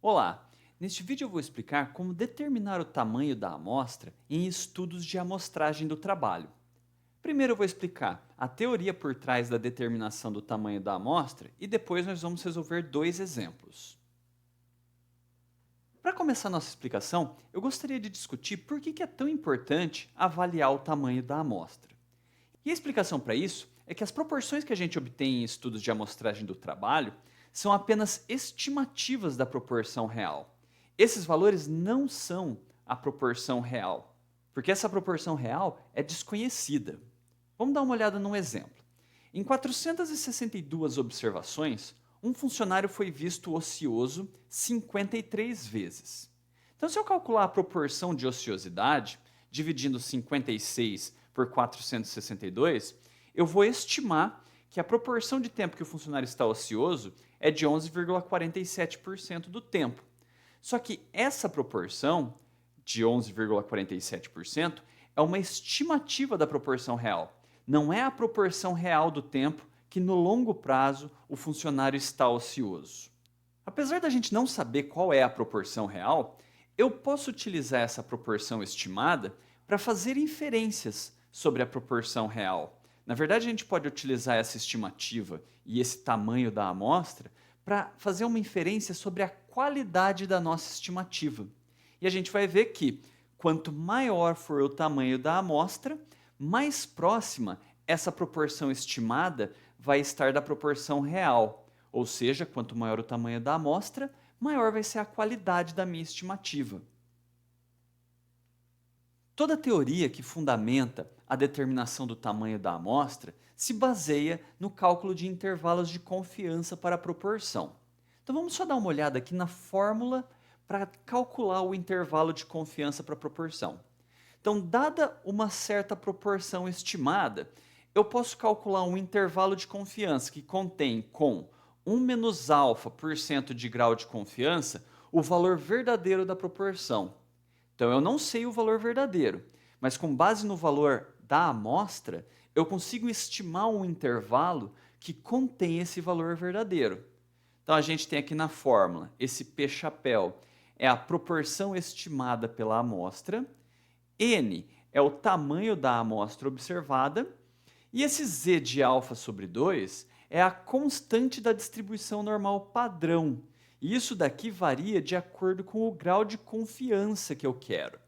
Olá! Neste vídeo eu vou explicar como determinar o tamanho da amostra em estudos de amostragem do trabalho. Primeiro eu vou explicar a teoria por trás da determinação do tamanho da amostra e depois nós vamos resolver dois exemplos. Para começar nossa explicação, eu gostaria de discutir por que é tão importante avaliar o tamanho da amostra. E a explicação para isso é que as proporções que a gente obtém em estudos de amostragem do trabalho são apenas estimativas da proporção real. Esses valores não são a proporção real, porque essa proporção real é desconhecida. Vamos dar uma olhada num exemplo. Em 462 observações, um funcionário foi visto ocioso 53 vezes. Então, se eu calcular a proporção de ociosidade, dividindo 56 por 462, eu vou estimar que a proporção de tempo que o funcionário está ocioso é de 11,47% do tempo. Só que essa proporção de 11,47% é uma estimativa da proporção real. Não é a proporção real do tempo que no longo prazo o funcionário está ocioso. Apesar da gente não saber qual é a proporção real, eu posso utilizar essa proporção estimada para fazer inferências sobre a proporção real. Na verdade, a gente pode utilizar essa estimativa e esse tamanho da amostra para fazer uma inferência sobre a qualidade da nossa estimativa. E a gente vai ver que, quanto maior for o tamanho da amostra, mais próxima essa proporção estimada vai estar da proporção real. Ou seja, quanto maior o tamanho da amostra, maior vai ser a qualidade da minha estimativa. Toda teoria que fundamenta a determinação do tamanho da amostra se baseia no cálculo de intervalos de confiança para a proporção. Então vamos só dar uma olhada aqui na fórmula para calcular o intervalo de confiança para a proporção. Então, dada uma certa proporção estimada, eu posso calcular um intervalo de confiança que contém com 1 menos alfa% de grau de confiança o valor verdadeiro da proporção. Então, eu não sei o valor verdadeiro, mas com base no valor da amostra, eu consigo estimar um intervalo que contém esse valor verdadeiro. Então, a gente tem aqui na fórmula, esse P chapéu é a proporção estimada pela amostra, N é o tamanho da amostra observada, e esse Z de alfa sobre 2 é a constante da distribuição normal padrão. E isso daqui varia de acordo com o grau de confiança que eu quero.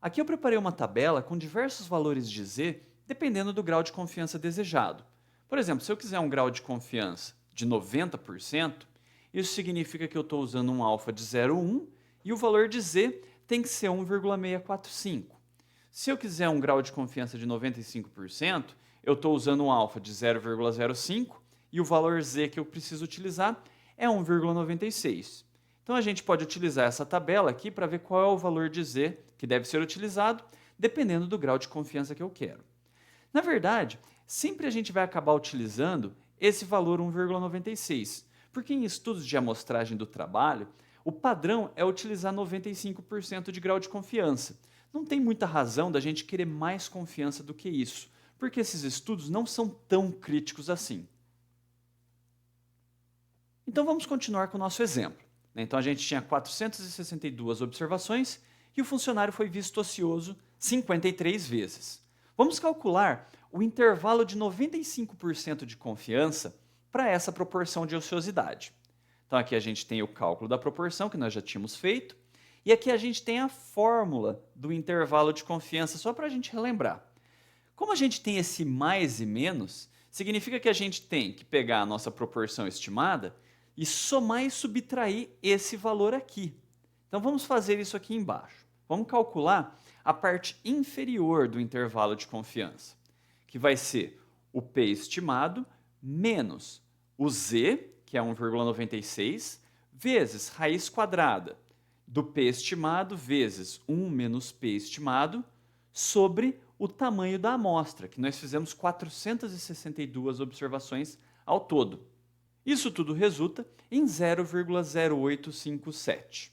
Aqui eu preparei uma tabela com diversos valores de Z, dependendo do grau de confiança desejado. Por exemplo, se eu quiser um grau de confiança de 90%, isso significa que eu estou usando um alfa de 0,1 e o valor de Z tem que ser 1,645. Se eu quiser um grau de confiança de 95%, eu estou usando um alfa de 0,05 e o valor Z que eu preciso utilizar é 1,96. Então a gente pode utilizar essa tabela aqui para ver qual é o valor de Z que deve ser utilizado, dependendo do grau de confiança que eu quero. Na verdade, sempre a gente vai acabar utilizando esse valor 1,96, porque em estudos de amostragem do trabalho, o padrão é utilizar 95% de grau de confiança. Não tem muita razão da gente querer mais confiança do que isso, porque esses estudos não são tão críticos assim. Então vamos continuar com o nosso exemplo. Então a gente tinha 462 observações e o funcionário foi visto ocioso 53 vezes. Vamos calcular o intervalo de 95% de confiança para essa proporção de ociosidade. Então aqui a gente tem o cálculo da proporção que nós já tínhamos feito e aqui a gente tem a fórmula do intervalo de confiança, só para a gente relembrar. Como a gente tem esse mais e menos, significa que a gente tem que pegar a nossa proporção estimada e somar e subtrair esse valor aqui. Então vamos fazer isso aqui embaixo. Vamos calcular a parte inferior do intervalo de confiança, que vai ser o P estimado menos o Z, que é 1,96, vezes raiz quadrada do P estimado vezes 1 menos P estimado sobre o tamanho da amostra, que nós fizemos 462 observações ao todo. Isso tudo resulta em 0,0857.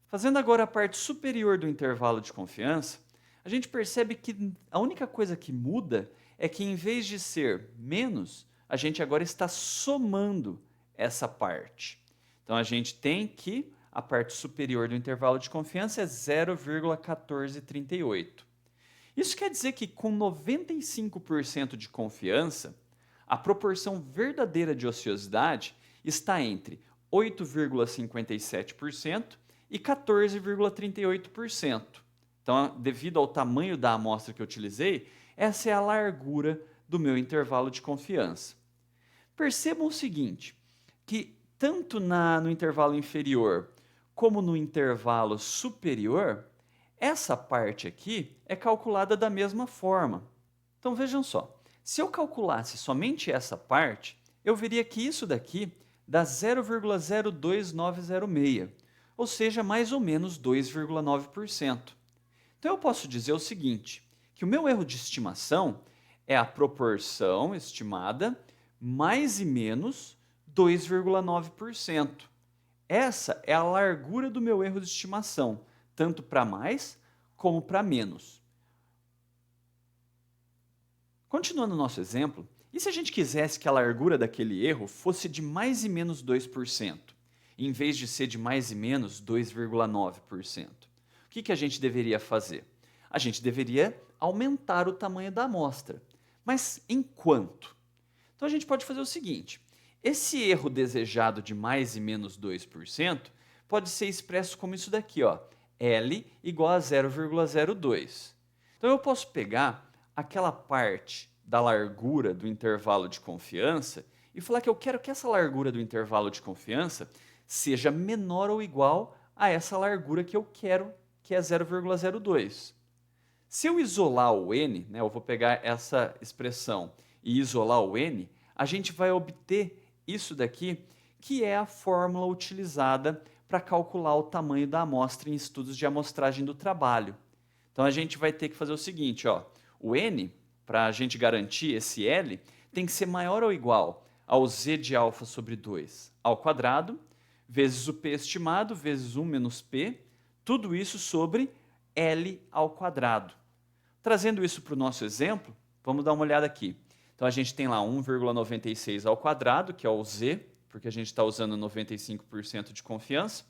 Fazendo agora a parte superior do intervalo de confiança, a gente percebe que a única coisa que muda é que em vez de ser menos, a gente agora está somando essa parte. Então a gente tem que a parte superior do intervalo de confiança é 0,1438. Isso quer dizer que com 95% de confiança, a proporção verdadeira de ociosidade está entre 8,57% e 14,38%. Então, devido ao tamanho da amostra que eu utilizei, essa é a largura do meu intervalo de confiança. Percebam o seguinte, que tanto no intervalo inferior como no intervalo superior, essa parte aqui é calculada da mesma forma. Então vejam só, se eu calculasse somente essa parte, eu veria que isso daqui dá 0,02906, ou seja, mais ou menos 2,9%. Então eu posso dizer o seguinte, que o meu erro de estimação é a proporção estimada mais e menos 2,9%. Essa é a largura do meu erro de estimação, tanto para mais como para menos. Continuando o nosso exemplo, e se a gente quisesse que a largura daquele erro fosse de mais e menos 2%, em vez de ser de mais e menos 2,9%? O que a gente deveria fazer? A gente deveria aumentar o tamanho da amostra. Mas em quanto? Então a gente pode fazer o seguinte, esse erro desejado de mais e menos 2% pode ser expresso como isso daqui, ó, L igual a 0,02. Então eu posso pegar aquela parte da largura do intervalo de confiança e falar que eu quero que essa largura do intervalo de confiança seja menor ou igual a essa largura que eu quero, que é 0,02. Se eu isolar o n, né, eu vou pegar essa expressão e isolar o n, a gente vai obter isso daqui, que é a fórmula utilizada para calcular o tamanho da amostra em estudos de amostragem do trabalho. Então a gente vai ter que fazer o seguinte, ó, o n, para a gente garantir esse L, tem que ser maior ou igual ao z de alfa sobre 2 ao quadrado, vezes o p estimado, vezes 1 menos p, tudo isso sobre L ao quadrado. Trazendo isso para o nosso exemplo, vamos dar uma olhada aqui. Então a gente tem lá 1,96 ao quadrado, que é o z, porque a gente está usando 95% de confiança,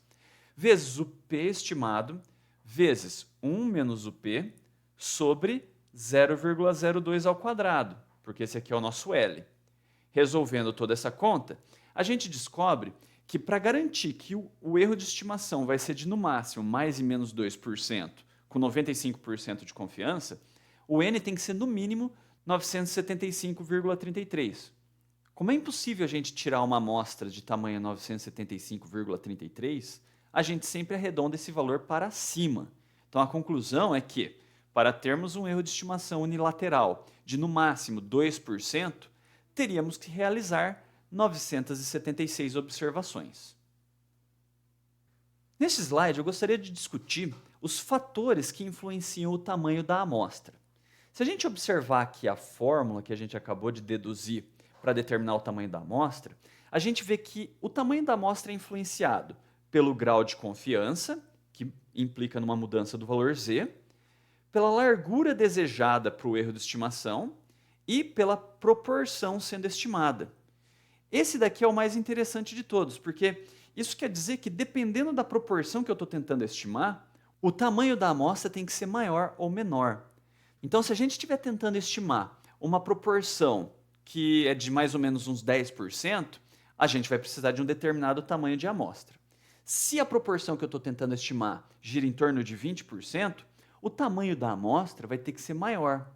vezes o p estimado, vezes 1 menos o p, sobre 0,02 ao quadrado, porque esse aqui é o nosso L. Resolvendo toda essa conta, a gente descobre que para garantir que o erro de estimação vai ser de no máximo mais e menos 2%, com 95% de confiança, o n tem que ser no mínimo 975,33. Como é impossível a gente tirar uma amostra de tamanho 975,33, a gente sempre arredonda esse valor para cima. Então a conclusão é que, para termos um erro de estimação unilateral de no máximo 2%, teríamos que realizar 976 observações. Neste slide, eu gostaria de discutir os fatores que influenciam o tamanho da amostra. Se a gente observar aqui a fórmula que a gente acabou de deduzir para determinar o tamanho da amostra, a gente vê que o tamanho da amostra é influenciado pelo grau de confiança, que implica numa mudança do valor z, pela largura desejada para o erro de estimação e pela proporção sendo estimada. Esse daqui é o mais interessante de todos, porque isso quer dizer que, dependendo da proporção que eu estou tentando estimar, o tamanho da amostra tem que ser maior ou menor. Então, se a gente estiver tentando estimar uma proporção que é de mais ou menos uns 10%, a gente vai precisar de um determinado tamanho de amostra. Se a proporção que eu estou tentando estimar gira em torno de 20%, o tamanho da amostra vai ter que ser maior.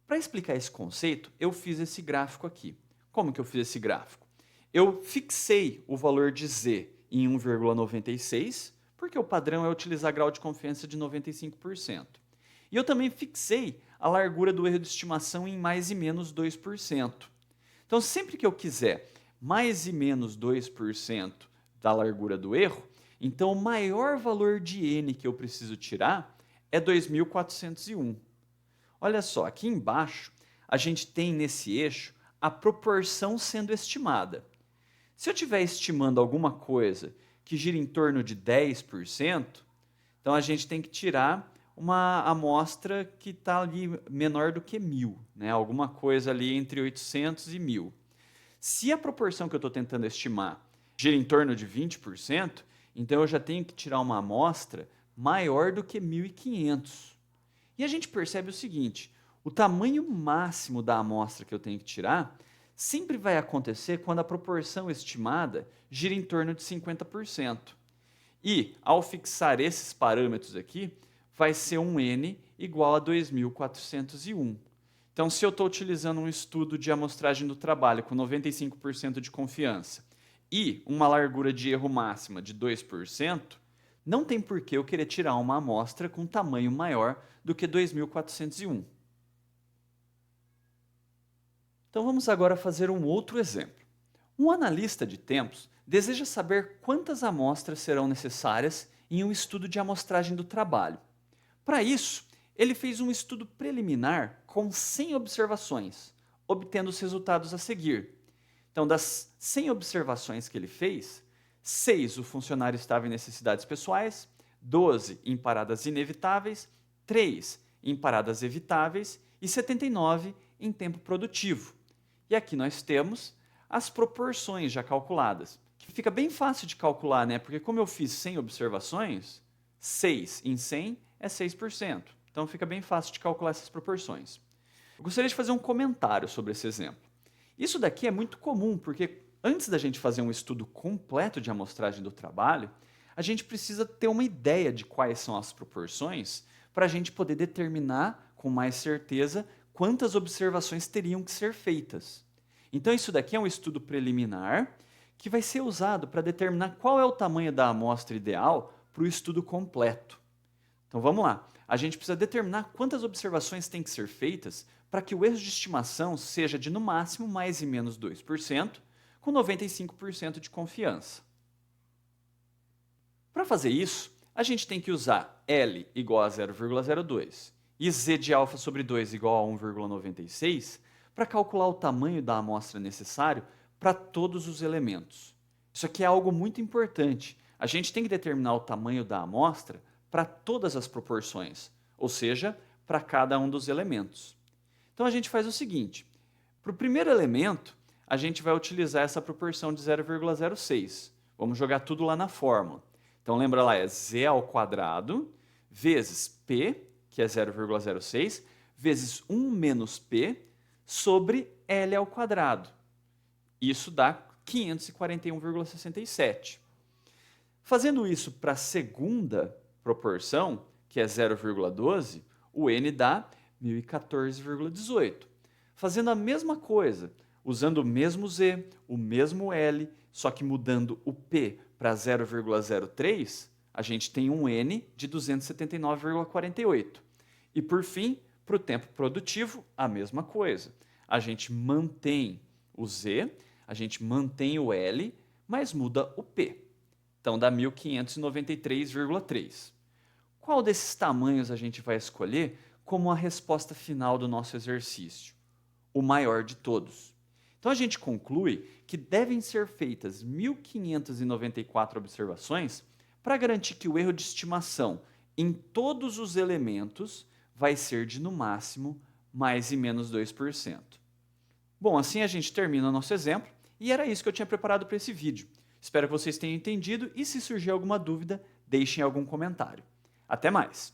Para explicar esse conceito, eu fiz esse gráfico aqui. Como que eu fiz esse gráfico? Eu fixei o valor de z em 1,96, porque o padrão é utilizar grau de confiança de 95%. E eu também fixei a largura do erro de estimação em mais e menos 2%. Então, sempre que eu quiser mais e menos 2% da largura do erro, então o maior valor de n que eu preciso tirar é 2.401. Olha só, aqui embaixo a gente tem nesse eixo a proporção sendo estimada. Se eu estiver estimando alguma coisa que gira em torno de 10%, então a gente tem que tirar uma amostra que está ali menor do que 1.000, né? Alguma coisa ali entre 800 e 1.000. Se a proporção que eu estou tentando estimar gira em torno de 20%, Então eu já tenho que tirar uma amostra maior do que 1.500. E a gente percebe o seguinte, o tamanho máximo da amostra que eu tenho que tirar sempre vai acontecer quando a proporção estimada gira em torno de 50%. E, ao fixar esses parâmetros aqui, vai ser um N igual a 2.401. Então, se eu estou utilizando um estudo de amostragem do trabalho com 95% de confiança e uma largura de erro máxima de 2%, não tem por que eu querer tirar uma amostra com tamanho maior do que 2.401. Então vamos agora fazer um outro exemplo. Um analista de tempos deseja saber quantas amostras serão necessárias em um estudo de amostragem do trabalho. Para isso, ele fez um estudo preliminar com 100 observações, obtendo os resultados a seguir. Então, das 100 observações que ele fez, 6 o funcionário estava em necessidades pessoais, 12 em paradas inevitáveis, 3 em paradas evitáveis e 79 em tempo produtivo. E aqui nós temos as proporções já calculadas, que fica bem fácil de calcular, né? Porque como eu fiz 100 observações, 6 em 100 é 6%. Então fica bem fácil de calcular essas proporções. Eu gostaria de fazer um comentário sobre esse exemplo. Isso daqui é muito comum, porque antes da gente fazer um estudo completo de amostragem do trabalho, a gente precisa ter uma ideia de quais são as proporções para a gente poder determinar com mais certeza quantas observações teriam que ser feitas. Então isso daqui é um estudo preliminar que vai ser usado para determinar qual é o tamanho da amostra ideal para o estudo completo. Então vamos lá, a gente precisa determinar quantas observações têm que ser feitas para que o erro de estimação seja de no máximo mais e menos 2%, com 95% de confiança. Para fazer isso, a gente tem que usar L igual a 0,02 e Z de alfa sobre 2 igual a 1,96 para calcular o tamanho da amostra necessário para todos os elementos. Isso aqui é algo muito importante. A gente tem que determinar o tamanho da amostra para todas as proporções, ou seja, para cada um dos elementos. Então a gente faz o seguinte, para o primeiro elemento, a gente vai utilizar essa proporção de 0,06. Vamos jogar tudo lá na fórmula. Então lembra lá, é Z ao quadrado vezes P, que é 0,06, vezes 1 menos P, sobre L ao quadrado. Isso dá 541,67. Fazendo isso para a segunda proporção, que é 0,12, o N dá 1014,18. Fazendo a mesma coisa, usando o mesmo Z, o mesmo L, só que mudando o P para 0,03, a gente tem um N de 279,48. E por fim, para o tempo produtivo, a mesma coisa. A gente mantém o Z, a gente mantém o L, mas muda o P. Então dá 1593,3. Qual desses tamanhos a gente vai escolher como a resposta final do nosso exercício? O maior de todos. Então a gente conclui que devem ser feitas 1594 observações para garantir que o erro de estimação em todos os elementos vai ser de no máximo mais e menos 2%. Bom, assim a gente termina o nosso exemplo e era isso que eu tinha preparado para esse vídeo. Espero que vocês tenham entendido e se surgir alguma dúvida, deixem algum comentário. Até mais!